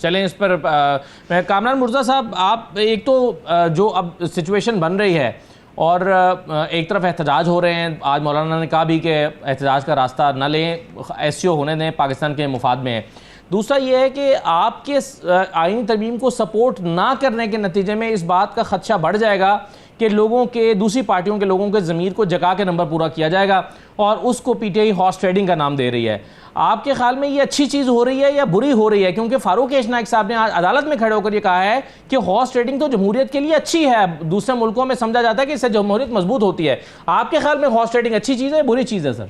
چلیں اس پر کامران مرزا صاحب، آپ ایک تو جو اب سچویشن بن رہی ہے اور ایک طرف احتجاج ہو رہے ہیں، آج مولانا نے کہا بھی کہ احتجاج کا راستہ نہ لیں، ایس سی او ہونے دیں، پاکستان کے مفاد میں ہے۔ دوسرا یہ ہے کہ آپ کے آئینی ترمیم کو سپورٹ نہ کرنے کے نتیجے میں اس بات کا خدشہ بڑھ جائے گا کہ لوگوں کے دوسری پارٹیوں کے لوگوں کے ضمیر کو جگا کے نمبر پورا کیا جائے گا اور اس کو P T I horse trading کا نام دے رہی ہے۔ آپ کے خیال میں یہ اچھی چیز ہو رہی ہے یا بری ہو رہی ہے؟ کیونکہ فاروق نائک صاحب نے عدالت میں کھڑے ہو کر یہ کہا ہے کہ ہارس ٹریڈنگ تو جمہوریت کے لیے اچھی ہے، دوسرے ملکوں میں سمجھا جاتا ہے کہ اس سے جمہوریت مضبوط ہوتی ہے۔ آپ کے خیال میں ہارس ٹریڈنگ اچھی چیز ہے بری چیز ہے؟ سر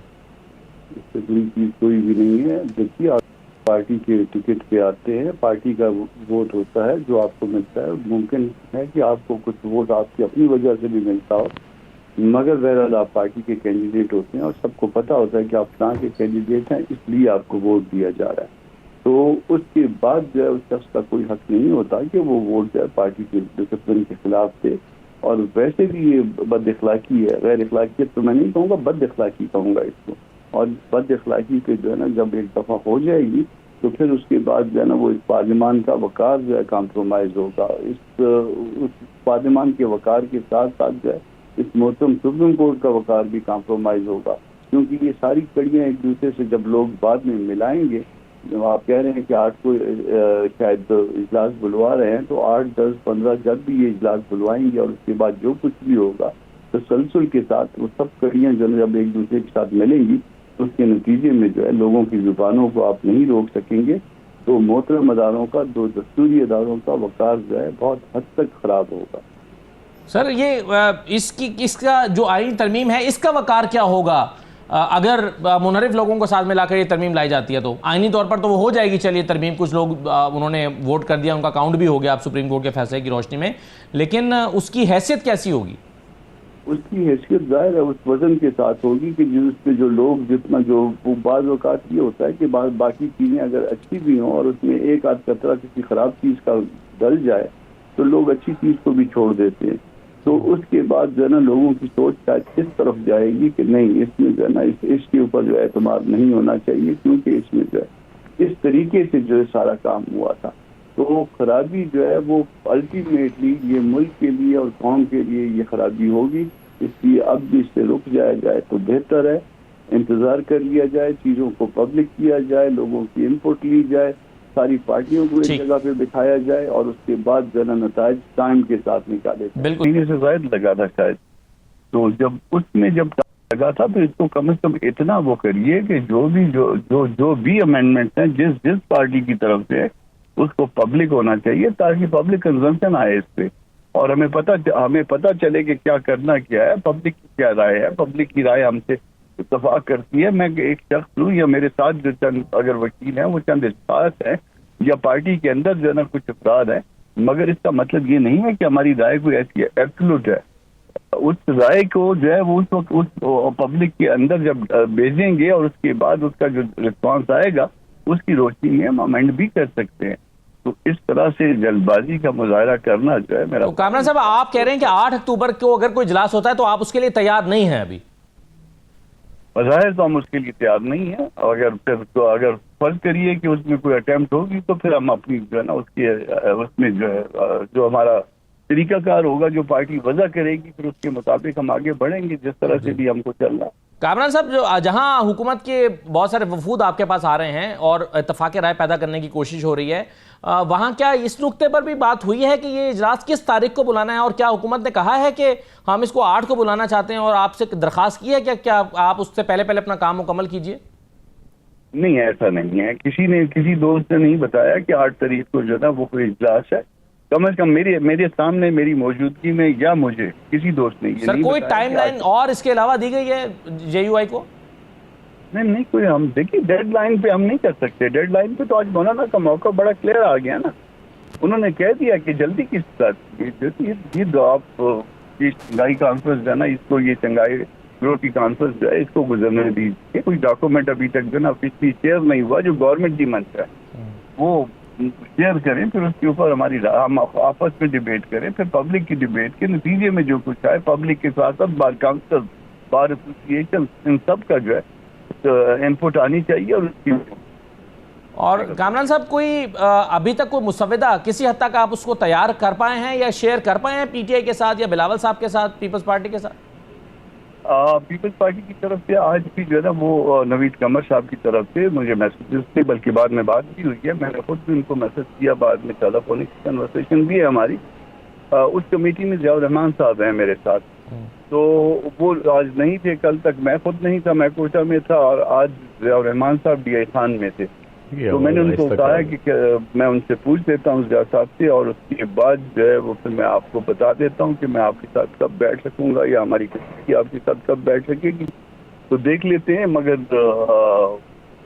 اس سے بری چیز کوئی بھی نہیں ہے۔ دیکھیے، آپ پارٹی کے ٹکٹ پہ آتے ہیں، پارٹی کا ووٹ ہوتا ہے جو آپ کو ملتا ہے۔ ممکن ہے کہ آپ کو کچھ ووٹ آپ کی اپنی وجہ سے بھی ملتا ہو، مگر بہرحال آپ پارٹی کے کینڈیڈیٹ ہوتے ہیں اور سب کو پتہ ہوتا ہے کہ آپ کہاں کے کینڈیڈیٹ ہیں، اس لیے آپ کو ووٹ دیا جا رہا ہے۔ تو اس کے بعد جو ہے اس شخص کا کوئی حق نہیں ہوتا کہ وہ ووٹ جو ہے پارٹی کے ڈسپلن کے خلاف دے۔ اور ویسے بھی یہ بد اخلاقی ہے، غیر اخلاقیت تو میں نہیں کہوں گا، بد اخلاقی کہوں گا اس کو۔ اور بد اخلاقی پہ جو ہے نا جب ایک دفعہ ہو جائے گی تو پھر اس کے بعد جو ہے نا وہ اس پارلیمان کا وقار جو ہے کمپرومائز ہوگا۔ اس پارلیمان کے وقار کے ساتھ ساتھ جو ہے اس محترم سپریم کورٹ کا وقار بھی کمپرومائز ہوگا، کیونکہ یہ ساری کڑیاں ایک دوسرے سے جب لوگ بعد میں ملائیں گے۔ آپ کہہ رہے ہیں کہ 8 کو شاید اجلاس بلوا رہے ہیں، تو 8، 10، 15 جب بھی یہ اجلاس بلوائیں گے اور اس کے بعد جو کچھ بھی ہوگا تسلسل کے ساتھ وہ سب کڑیاں جو جب ایک دوسرے کے ساتھ ملیں گی تو اس کے نتیجے میں جو ہے لوگوں کی زبانوں کو آپ نہیں روک سکیں گے، تو محترم اداروں کا، دو دستوری اداروں کا وقار جو ہے بہت حد تک خراب ہوگا۔ سر، یہ اس کا جو آئینی ترمیم ہے اس کا وقار کیا ہوگا اگر منحرف لوگوں کو ساتھ ملا کر یہ ترمیم لائی جاتی ہے؟ تو آئینی طور پر تو وہ ہو جائے گی، چلیے ترمیم، کچھ لوگ انہوں نے ووٹ کر دیا، ان کا کاؤنٹ بھی ہو گیا اب سپریم کورٹ کے فیصلے کی روشنی میں، لیکن اس کی حیثیت کیسی ہوگی؟ اس کی حیثیت ظاہر ہے اس وزن کے ساتھ ہوگی کہ جس پہ جو لوگ جتنا جو بعض اوقات یہ ہوتا ہے کہ باقی چیزیں اگر اچھی بھی ہوں اور اس میں ایک آدھ قطرہ کسی خراب چیز کا ڈل جائے تو لوگ اچھی چیز کو بھی چھوڑ دیتے ہیں۔ تو اس کے بعد جو ہے نا لوگوں کی سوچ شاید اس طرف جائے گی کہ نہیں، اس میں جو ہے نا اس کے اوپر جو اعتماد نہیں ہونا چاہیے، کیونکہ اس میں جو ہے اس طریقے سے جو ہے سارا کام ہوا تھا۔ تو خرابی جو ہے وہ الٹیمیٹلی یہ ملک کے لیے اور قوم کے لیے یہ خرابی ہوگی، اس لیے اب بھی اس سے رک جایا جائے تو بہتر ہے۔ انتظار کر لیا جائے، چیزوں کو پبلک کیا جائے، لوگوں کی انپٹ لی جائے، ساری پارٹیوں کو ایک جگہ پہ بٹھایا جائے اور اس کے بعد جو ہے نتائج ٹائم کے ساتھ نکالے جائے۔ بالکل سے زائد لگا تھا شاید، تو جب اس میں جب لگا تھا تو اس کو کم از کم اتنا وہ کریے کہ جو بھی امینڈمنٹ ہیں جس پارٹی کی طرف سے اس کو پبلک ہونا چاہیے، تاکہ پبلک کنزمپشن آئے اس پہ اور ہمیں پتہ چلے کہ کیا کرنا کیا ہے، پبلک کی کیا رائے ہے۔ پبلک کی رائے ہم سے اتفاق کرتی ہے۔ میں ایک شخص ہوں یا میرے ساتھ جو چند اگر وکیل ہیں وہ چند اشخاص ہیں یا پارٹی کے اندر جو ہے نا کچھ افراد ہیں، مگر اس کا مطلب یہ نہیں ہے کہ ہماری رائے کوئی ایسی ایبسولوٹ ہے۔ اس رائے کو جو ہے وہ اس وقت اس پبلک کے اندر جب بھیجیں گے اور اس کے بعد اس کا جو رسپانس آئے گا اس کی روشنی میں ہم امینڈ بھی کر سکتے ہیں۔ تو اس طرح سے جلد بازی کا مظاہرہ کرنا جو ہے میرا۔ کامران صاحب، آپ کہہ رہے ہیں کہ 8 اکتوبر کو اگر کوئی اجلاس ہوتا ہے تو آپ اس کے لیے تیار نہیں ہیں ابھی؟ بظاہر تو ہم اس کے لیے تیار نہیں ہیں، اگر فرض کریے کہ اس میں کوئی اٹیمپٹ ہوگی تو پھر ہم اپنی جو ہے نا اس میں جو ہے جو ہمارا طریقہ کار ہوگا، جو پارٹی وضع کرے گی، پھر اس کے مطابق ہم آگے بڑھیں گے جس طرح سے بھی ہم کو چل رہا ہے۔ کامران صاحب، جہاں حکومت کے بہت سارے وفود آپ کے پاس آ رہے ہیں اور اتفاق رائے پیدا کرنے کی کوشش ہو رہی ہے، وہاں کیا اس نقطے پر بھی بات ہوئی ہے کہ یہ اجلاس کس تاریخ کو بلانا ہے؟ اور کیا حکومت نے کہا ہے کہ ہم اس کو 8 کو بلانا چاہتے ہیں اور آپ سے درخواست کی ہے کہ کیا آپ اس سے پہلے اپنا کام مکمل کیجئے؟ نہیں، ایسا نہیں ہے، کسی دوست نے نہیں بتایا کہ 8 تاریخ کو جو ہے نا وہ کوئی اجلاس ہے۔ کم از کم میرے سامنے میری موجودگی میں یا مجھے کسی دوست نے یہ نہیں بتایا۔ سر، کوئی ٹائم لائن اور اس کے علاوہ دی گئی ہے جے یو آئی کو؟ نہیں کوئی، ہم دیکھیے ڈیڈ لائن پہ ہم نہیں کر سکتے۔ ڈیڈ لائن پہ تو آج مولانا کا موقع بڑا کلیئر آ گیا نا، انہوں نے کہہ دیا کہ جلدی کس ساتھ یہ دو آپ یہ چنگائی کانفرنس ہے نا، اس کو یہ چنگائی گروہ کی کانفرنس جو ہے اس کو گزرنے دیجیے۔ کوئی ڈاکومنٹ ابھی تک جو ہے نا آفیشلی شیئر نہیں ہوا، جو گورنمنٹ ڈیمانڈ ہے وہ شیئر کریں، پھر اس کے اوپر ہم آپس میں ڈیبیٹ کریں، پھر پبلک کی ڈیبیٹ کے نتیجے میں جو کچھ آئے، پبلک کے ساتھ ساتھ بار کاؤنسل، بار ایسوسیشن، ان سب کا جو ہے انپٹ آنی چاہیے اور کامران صاحب کوئی ابھی تک کوئی مسودہ کسی حد تک آپ اس کو تیار کر پائے ہیں یا شیئر کر پائے ہیں پی ٹی آئی کے ساتھ یا بلاول صاحب کے ساتھ پیپلز پارٹی کے ساتھ؟ پیپلز پارٹی کی طرف سے آج بھی جو ہے نا وہ نوید قمر صاحب کی طرف سے مجھے میسیجز تھے، بلکہ بعد میں بات بھی ہوئی ہے، میں نے خود بھی ان کو میسج کیا، بعد میں ٹیلی فونک کنورسیشن بھی ہے ہماری۔ اس کمیٹی میں ضیاء الرحمان صاحب ہیں میرے ساتھ، تو وہ آج نہیں تھے، کل تک میں خود نہیں تھا، میں کوئٹہ میں تھا، اور آج ضیاء الرحمان صاحب ڈی آئی خان میں تھے۔ تو میں نے ان کو کہا کہ میں ان سے پوچھ لیتا ہوں ضیاء صاحب سے، اور اس کے بعد جو ہے وہ پھر میں آپ کو بتا دیتا ہوں کہ میں آپ کے ساتھ کب بیٹھ سکوں گا یا ہماری کمیٹی آپ کے ساتھ کب بیٹھ سکے گی، تو دیکھ لیتے ہیں۔ مگر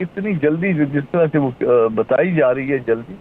اتنی جلدی جس طرح سے وہ بتائی جا رہی ہے جلدی،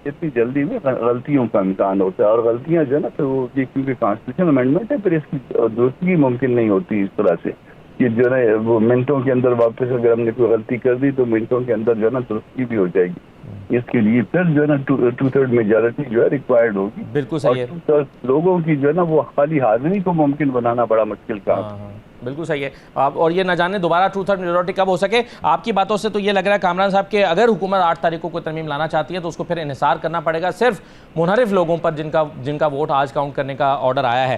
اتنی جلدی میں غلطیوں کا امکان ہوتا ہے، اور غلطیاں جو ہے نا پھر وہ کیونکہ کانسٹیٹیوشن امینڈمنٹ ہے، پھر اس کی درستگی ممکن نہیں ہوتی اس طرح سے کہ جو ہے نا وہ منٹوں کے اندر واپس اگر ہم نے کوئی غلطی کر دی تو منٹوں کے اندر جو ہے نا درستگی بھی ہو جائے گی۔ اس کے لیے پھر جو ہے نا 2/3 میجارٹی جو ہے ریکوائرڈ ہوگی، بالکل صحیح ہے، 2/3 لوگوں کی جو ہے نا وہ خالی حاضری کو ممکن بنانا بڑا مشکل کام ہے۔ بالکل صحیح ہے آپ، اور یہ نہ جانے دوبارہ 2/3 میجورٹی کب ہو سکے۔ آپ کی باتوں سے تو یہ لگ رہا ہے کامران صاحب کہ اگر حکومت 8 تاریخ کو کوئی ترمیم لانا چاہتی ہے تو اس کو پھر انحصار کرنا پڑے گا صرف منحرف لوگوں پر جن کا ووٹ آج کاؤنٹ کرنے کا آرڈر آیا ہے۔